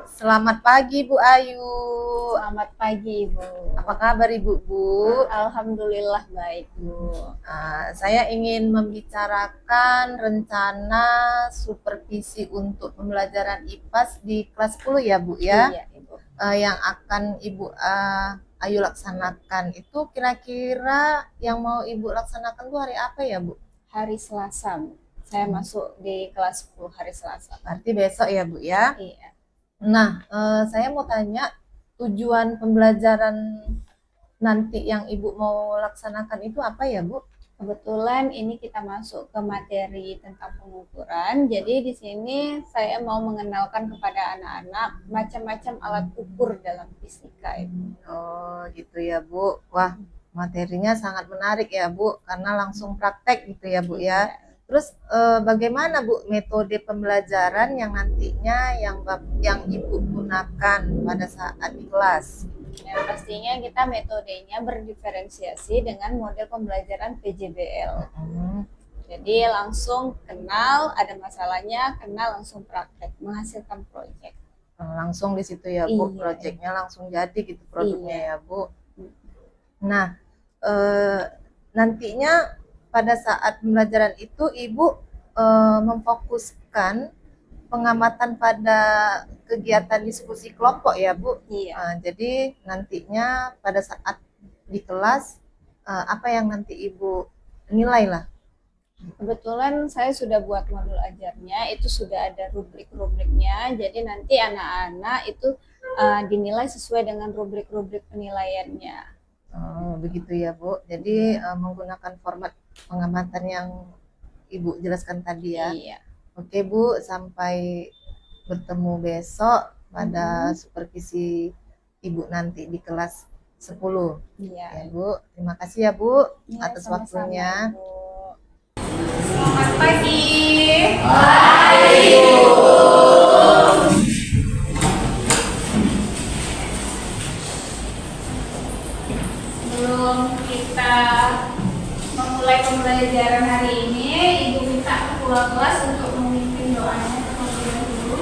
Selamat pagi Bu Ayu. Selamat pagi, Ibu. Apa kabar Ibu? Alhamdulillah baik, Bu. Saya ingin membicarakan rencana supervisi untuk pembelajaran IPAS di kelas 10 ya Bu ya. Iya, Ibu. Yang akan Ibu Ayu laksanakan itu kira-kira yang mau Ibu laksanakan itu hari apa ya Bu? Hari Selasa, Bu. Saya masuk di kelas 10 hari Selasa. Berarti besok ya Bu ya. Iya. Nah, saya mau tanya tujuan pembelajaran nanti yang Ibu mau laksanakan itu apa ya, Bu? Kebetulan ini kita masuk ke materi tentang pengukuran. Jadi di sini saya mau mengenalkan kepada anak-anak macam-macam alat ukur dalam fisika, Ibu. Oh, gitu ya, Bu. Wah, materinya sangat menarik ya, Bu, karena langsung praktek gitu ya, Bu ya. Iya. Terus bagaimana Bu metode pembelajaran yang nantinya yang Ibu gunakan pada saat di kelas? Yang pastinya kita metodenya berdiferensiasi dengan model pembelajaran PJBL. Jadi langsung kenal, ada masalahnya, kenal langsung praktek, menghasilkan proyek. Langsung di situ ya Bu, Iya. proyeknya langsung jadi gitu produknya Iya. ya Bu. Nah, nantinya pada saat pembelajaran itu Ibu memfokuskan pengamatan pada kegiatan diskusi kelompok ya Bu. Iya. Jadi nantinya pada saat di kelas apa yang nanti Ibu nilai lah. Kebetulan saya sudah buat modul ajarnya, itu sudah ada rubrik-rubriknya. Jadi nanti anak-anak itu dinilai sesuai dengan rubrik-rubrik penilaiannya. Begitu ya Bu. Jadi menggunakan format pengamatan yang Ibu jelaskan tadi ya. Iya. Oke Bu, sampai bertemu besok pada supervisi Ibu nanti di kelas 10. Iya. Ya Bu, terima kasih ya Bu Iya, atas sama-sama, waktunya. Bu. Selamat pagi. Sebelum kita memulai pembelajaran hari ini, Ibu minta ketua kelas untuk memimpin doanya terlebih dahulu.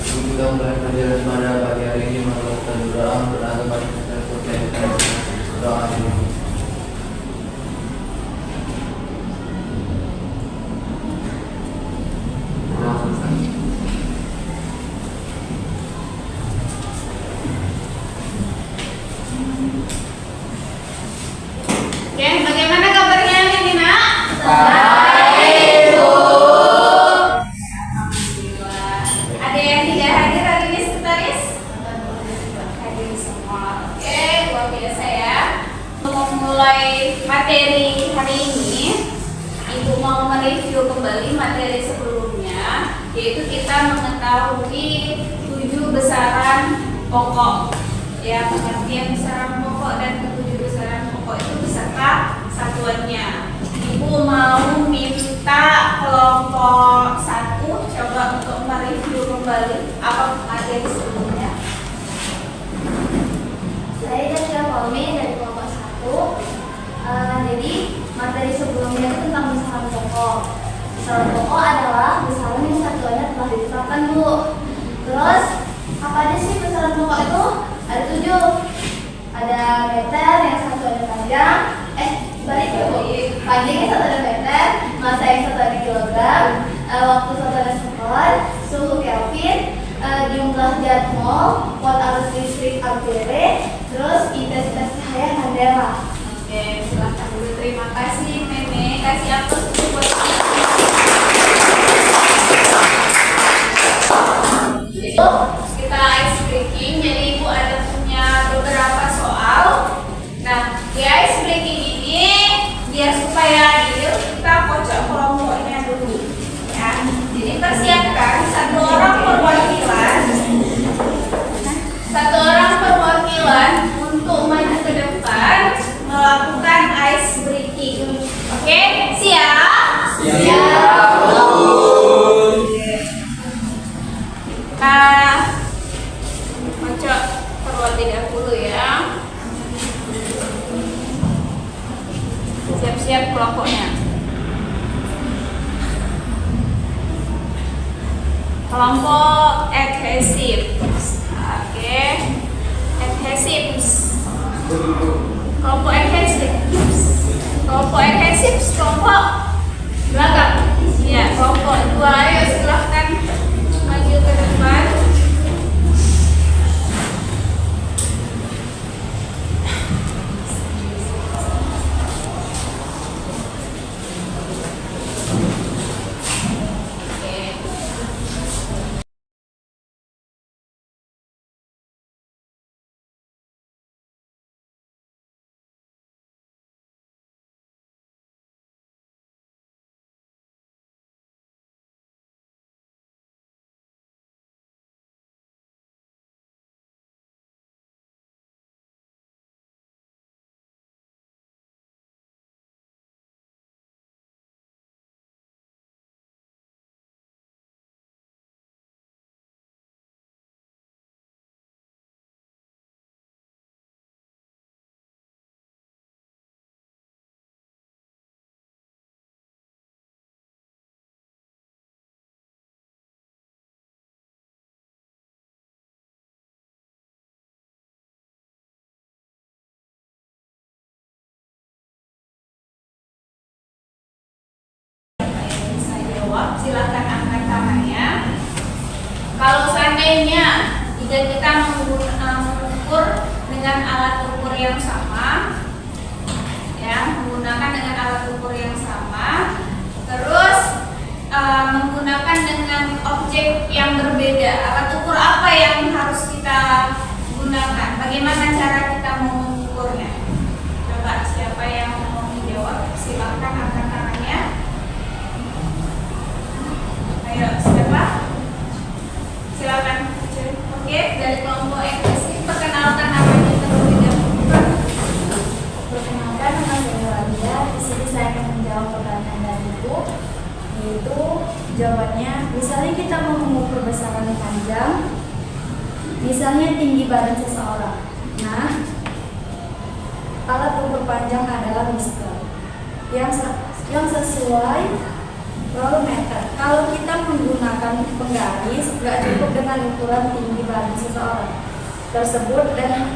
Kita mulai pelajaran pada pagi hari ini melakukan doa berdoa pada kita doa ini. Oke, bagaimana kabarnya ini nak? Alhamdulillah. Ada yang tidak hadir hari ini sekretaris? Hadir semua. Oke, luar biasa ya. Untuk memulai materi hari ini, Ibu mau mereview kembali materi sebelumnya, yaitu kita mengetahui 7 besaran pokok. Ya, pengertian besaran pokok dan ketujuh besaran pokok itu beserta satuannya. Ibu mau minta kelompok 1 coba untuk mereview kembali apa materi sebelumnya. Saya Jasya Palmi dari kelompok 1. Jadi materi sebelumnya itu tentang besaran pokok. Besaran pokok adalah besaran yang satuannya telah ditetapkan Bu. Terus apa aja sih besaran pokok itu? Ada 7. Ada meter yang satuannya panjang. Balik ya Bu. Panjangnya satuannya meter, masa yang satuannya kilogram, waktu satuannya sekon, suhu Kelvin, jumlah zat mol, watt arus listrik ampere, terus intensitas cahaya candela. Oke, silahkan dulu. Terima kasih Nenek. Kasih aplaus buat Jadi, kita ice breaking. Jadi Ibu ada punya beberapa soal. Nah, di ice breaking ini biar supaya adil, kita kocok kelompoknya dulu. Ya, jadi persiapkan satu orang perwakilan untuk maju ke depan melakukan ice breaking. Oke, siap? Siap-siap kelompoknya. Kelompok adhesive. Oke. Adhesive. Kelompok adhesive. Kelompok adhesive kelompok belakang. Ya, kelompok 2 ayo silahkan maju ke depan. Silakan angkat tangannya. Kalau seandainya jika kita mengukur dengan alat ukur yang sama, ya, menggunakan dengan alat ukur yang sama, terus menggunakan dengan objek yang berbeda, alat ukur apa yang harus kita gunakan? Bagaimana cara kita mengukurnya? Coba siapa yang mau menjawab? Silakan angkat tangannya. Ayo, siapa? Silakan. Oke, dari kelompok eksklusif, perkenalkan namanya terlebih dahulu. Perkenalkan, nama saya Walia. Di sini saya akan menjawab pertanyaan dari Ibu, yaitu jawabannya. Misalnya kita mau mengukur besaran panjang, misalnya tinggi badan seseorang. Nah, alat ukur panjang adalah meter yang sesuai lalu meter. Kalau kita menggunakan penggaris, nggak cukup dengan ukuran tinggi badan seseorang tersebut dan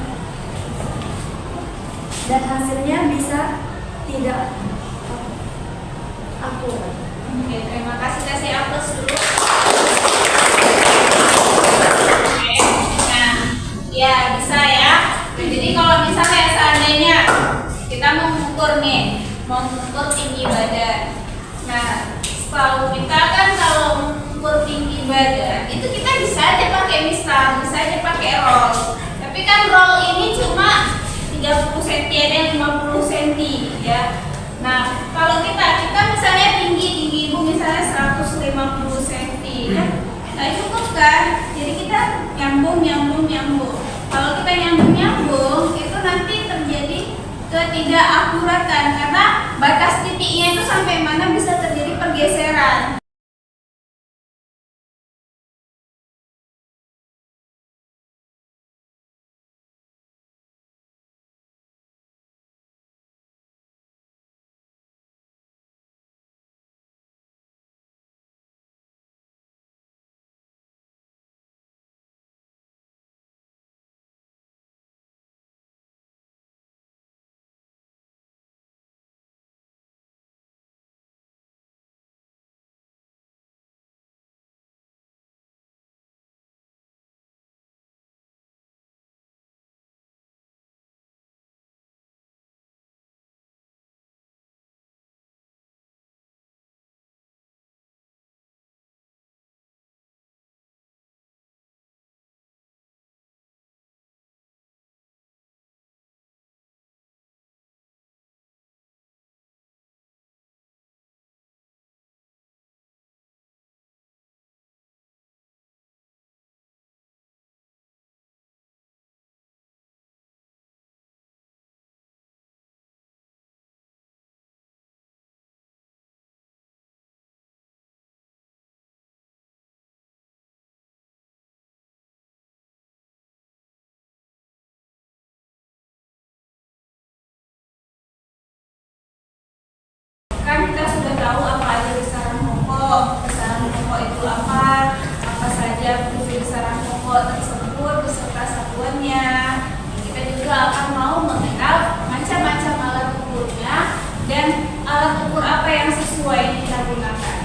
hasilnya bisa tidak akurat. Oke, terima kasih. Kasih aplaus dulu. Oke, nah, ya bisa ya. Jadi kalau misalnya seandainya kita mau mengukur tinggi badan. Nah, kalau kita kan kalau mengukur tinggi badan itu kita bisa aja pakai misal, bisa aja pakai roll. Tapi kan roll ini cuma 30 cm dan 50 cm ya. Nah, kalau kita misalnya tinggi Ibu misalnya 150 cm ya. Nggak cukup kan? Jadi kita nyambung. Kalau kita nyambung itu nanti terjadi ketidakakuratan karena batas titiknya itu sampai mana bisa terjadi pergeseran. alat ukur apa yang sesuai kita gunakan?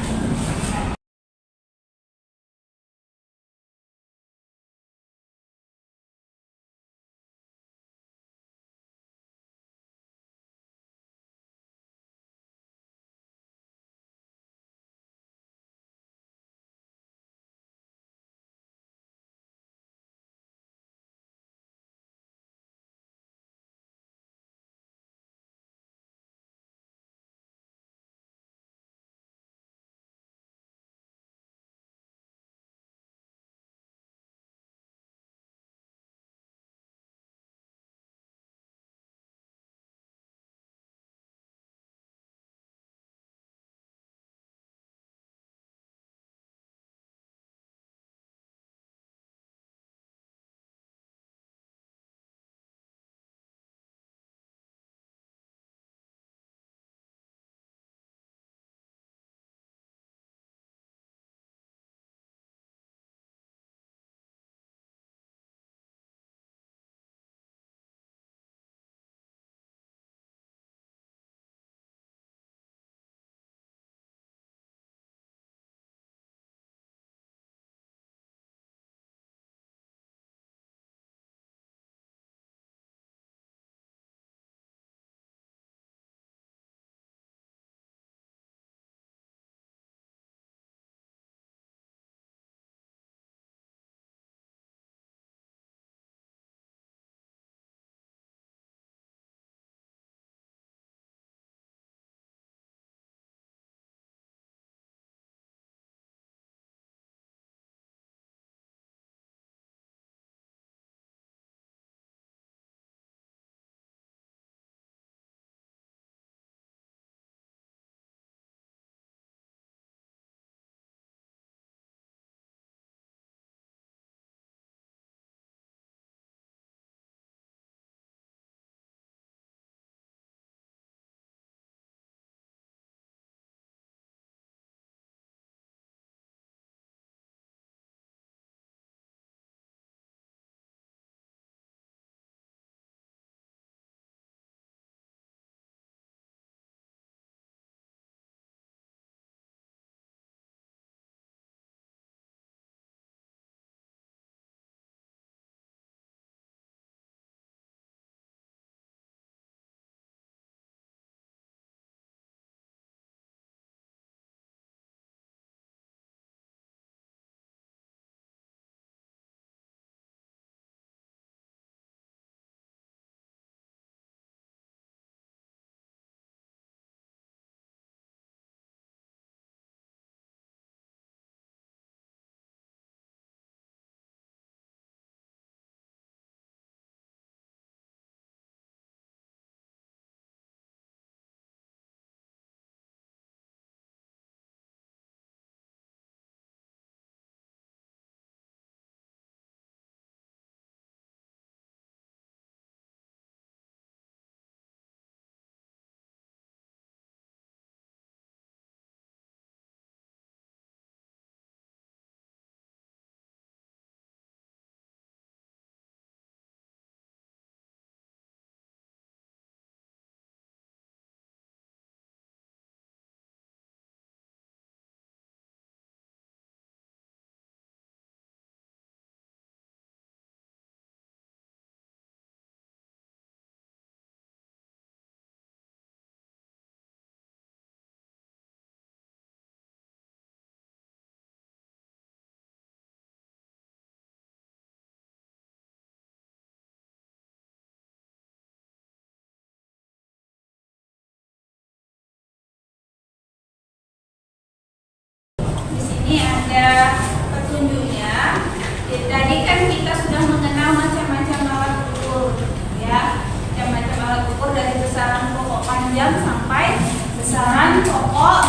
Ini ada petunjuknya. Tadi kan kita sudah mengenal macam-macam alat ukur, ya, macam-macam alat ukur dari besaran pokok panjang sampai besaran pokok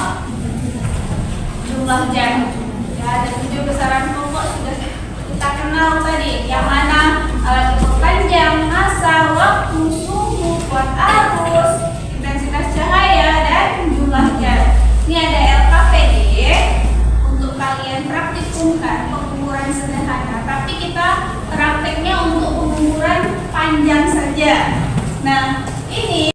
jumlah jam. Ya, ada 7 besaran pokok sudah kita kenal tadi. Yang mana alat ukur panjang, massa, waktu, suhu, kuat arus, intensitas cahaya, dan jumlah jam. Ini ada LKPD. Kalian praktikumkan pengukuran sederhana, tapi kita prakteknya untuk pengukuran panjang saja. Nah, ini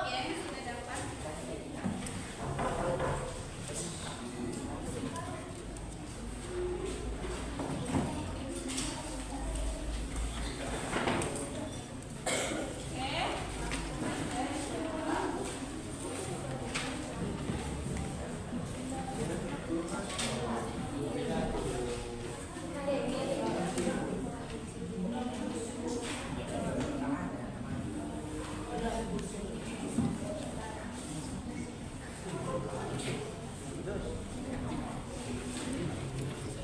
ya yang sudah dapat.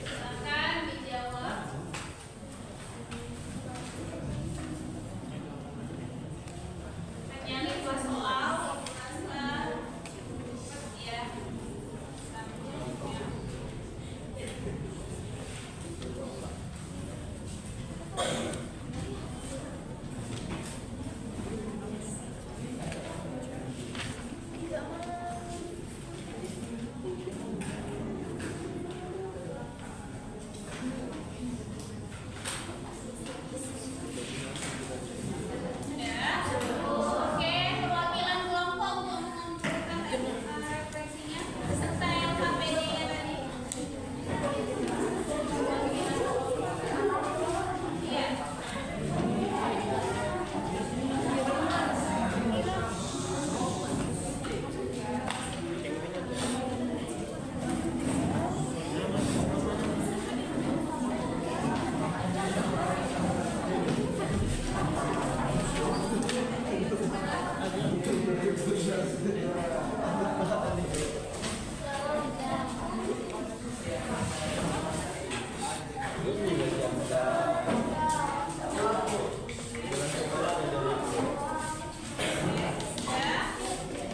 Silakan dijawab. Hanya 5 soal, ya. Ya. Oke, perwakilan kelompok untuk mengumpulkan refleksinya serta LKPD-nya tadi. Iya.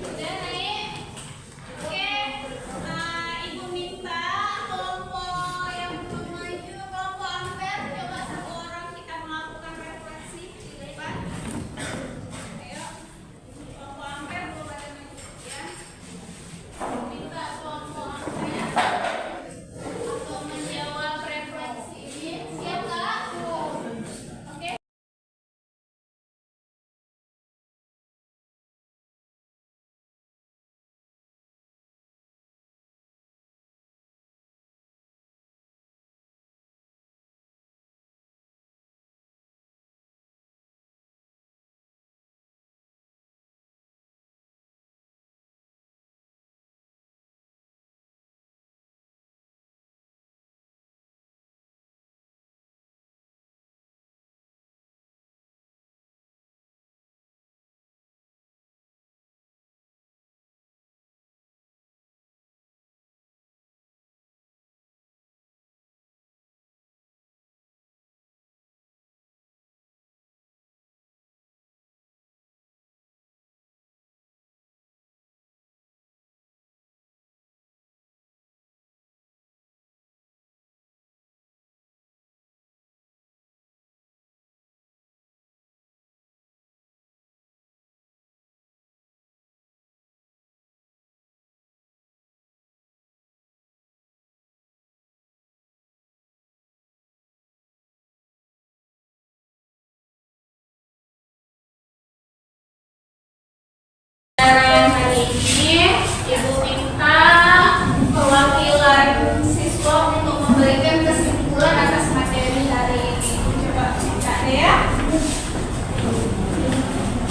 Udah naik. Oke, Ibu minta kelompok yang belum maju, kelompok Ampere, coba 1 orang kita melakukan refleksi di depan. Ayo, kelompok Ampere belum pada maju ya. Minta kelompok Ampere untuk menjawab refleksi ini. Siap Kak? Oke. Hari ini Ibu minta perwakilan siswa untuk memberikan kesimpulan atas materi hari ini. Coba Kak Dea.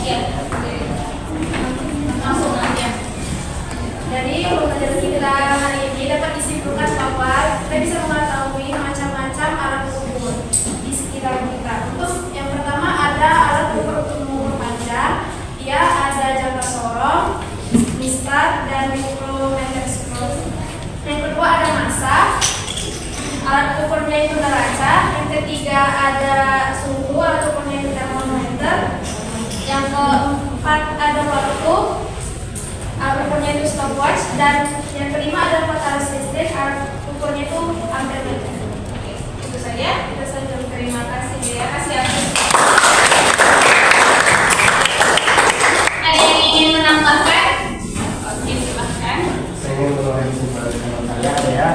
Ya, langsung aja. Jadi pembelajaran kita hari ini dapat disimpulkan bahwa kita bisa mengetahui macam-macam alat ukur di sekitar kita. Untuk yang pertama ada alat ukur untuk mengukur panjang. Dia ada jangka sorong, mistar, dan mikrometeroskop. Yang kedua ada massa. Alat ukurnya itu neraca. Yang ketiga ada suhu, alat ukurnya itu termometer. Yang keempat ada waktu, alat ukurnya itu stopwatch. Dan yang kelima ada alat listrik, alat ukurnya itu ampermeter. Itu saja. Terima kasih ya. Kasih atas. Ada yang ingin menambahkan? Oke, silahkan. Saya membawakan kesimpulan teman saya ya.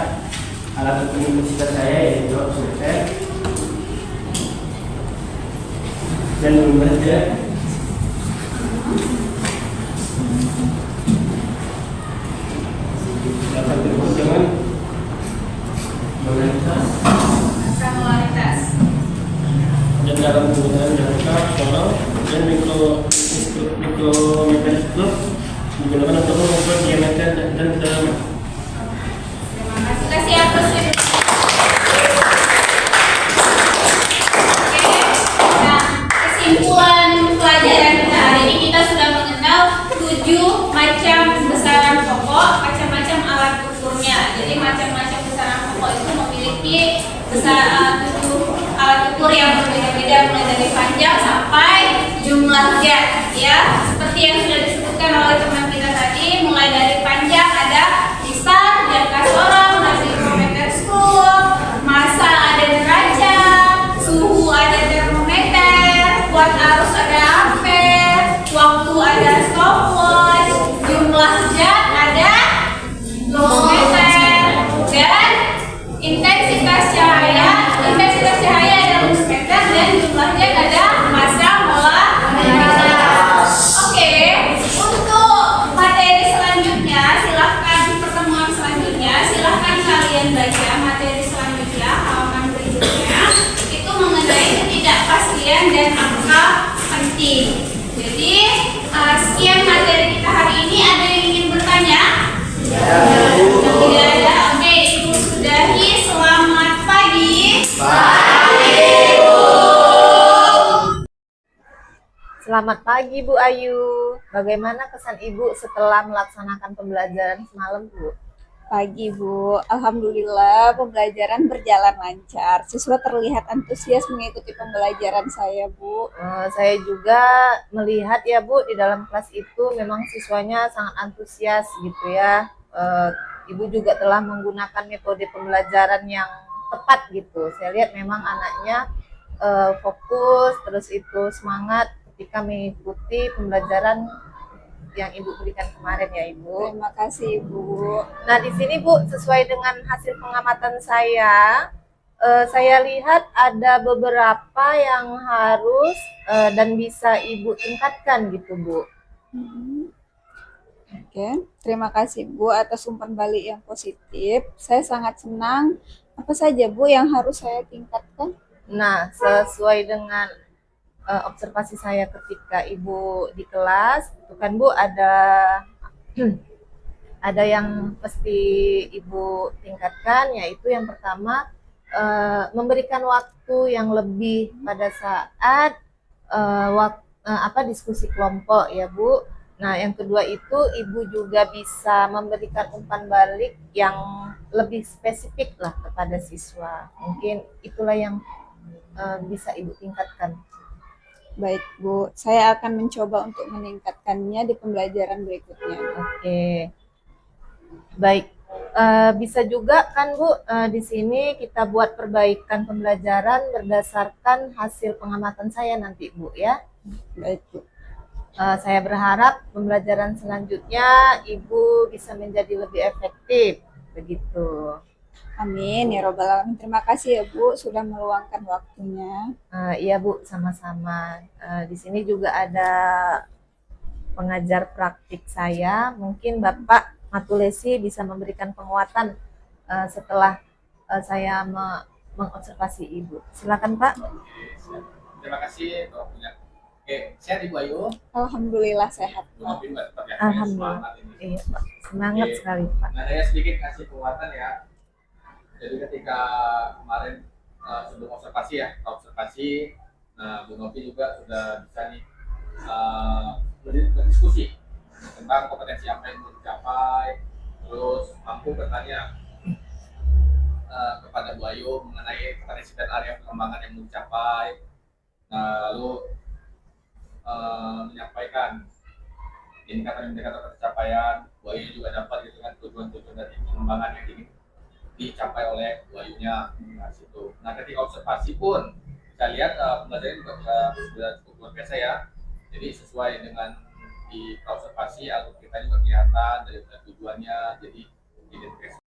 Alat ukur universitas saya yaitu survei dan membaca memiliki tujuh alat ukur yang berbeda-beda mulai dari panjang sampai jumlah zat ya. Seperti yang sudah disebutkan oleh teman kita tadi, mulai dari panjang ada lisan, jangka sorong, termometer screw, massa ada derajat, suhu ada termometer, kuat arus ada ampere, waktu ada stopwatch, jumlah zat ada manometer, dan intensitas cahaya ada lumsmeter, dan jumlahnya ada massa molar. Oke, untuk materi selanjutnya silahkan di pertemuan selanjutnya silahkan kalian baca materi selanjutnya halaman berikutnya, itu mengenai ketidakpastian dan angka penting. Jadi sekian materi kita hari ini. Ada yang ingin bertanya? Tidak ada. Oke, Ibu sudahi. Selamat pagi. Selamat pagi Bu Ayu. Bagaimana kesan Ibu setelah melaksanakan pembelajaran semalam Bu? Pagi Bu, Alhamdulillah pembelajaran berjalan lancar. Siswa terlihat antusias mengikuti pembelajaran saya Bu. Saya juga melihat ya Bu, di dalam kelas itu memang siswanya sangat antusias gitu ya. Ibu juga telah menggunakan metode pembelajaran yang tepat gitu. Saya lihat memang anaknya fokus, terus itu semangat ketika mengikuti pembelajaran yang Ibu berikan kemarin ya Ibu. Terima kasih Bu. Nah di sini Bu, sesuai dengan hasil pengamatan saya lihat ada beberapa yang harus dan bisa Ibu tingkatkan gitu Bu. Oke, terima kasih Bu atas umpan balik yang positif. Saya sangat senang. Apa saja Bu yang harus saya tingkatkan? Nah sesuai dengan observasi saya ketika Ibu di kelas, itu kan Bu ada yang mesti Ibu tingkatkan, yaitu yang pertama memberikan waktu yang lebih pada saat diskusi kelompok ya Bu. Nah yang kedua itu Ibu juga bisa memberikan umpan balik yang lebih spesifik lah kepada siswa. Mungkin itulah yang bisa Ibu tingkatkan. Baik Bu, saya akan mencoba untuk meningkatkannya di pembelajaran berikutnya. Oke, baik. Bisa juga kan Bu, di sini kita buat perbaikan pembelajaran berdasarkan hasil pengamatan saya nanti Bu ya. Baik Bu. Saya berharap pembelajaran selanjutnya Ibu bisa menjadi lebih efektif, begitu. Amin ya robbal alamin. Terima kasih ya Bu sudah meluangkan waktunya. Iya Bu, sama-sama. Di sini juga ada pengajar praktik saya. Mungkin Bapak Matulesi bisa memberikan penguatan setelah saya mengobservasi Ibu. Silakan Pak. Terima kasih waktunya. Oke, sehat Ibu Ayu. Alhamdulillah sehat. Maafin Mbak tetap ya. Alhamdulillah. Semangat ini. Iya Pak, semangat Oke. sekali Pak. Nah, saya sedikit kasih penguatan ya. Jadi ketika kemarin sebelum observasi, nah Bu Novi juga sudah bisa nih berdiskusi tentang kompetensi apa yang mau dicapai, terus mampu bertanya kepada Bu Ayu mengenai potensi dan area pengembangan yang mau dicapai. Nah, lalu menyampaikan indikator-indikator pencapaian. Bu Ayu juga dapat gitu kan tujuan-tujuan dari pengembangan yang ingin dicapai oleh Bu Ayunya. Nah, situ. Nah, ketika observasi pun saya lihat pembelajaran juga sudah cukup luar biasa ya. Jadi sesuai dengan di observasi, alur kita juga kelihatan dari tujuannya. Jadi identifikasi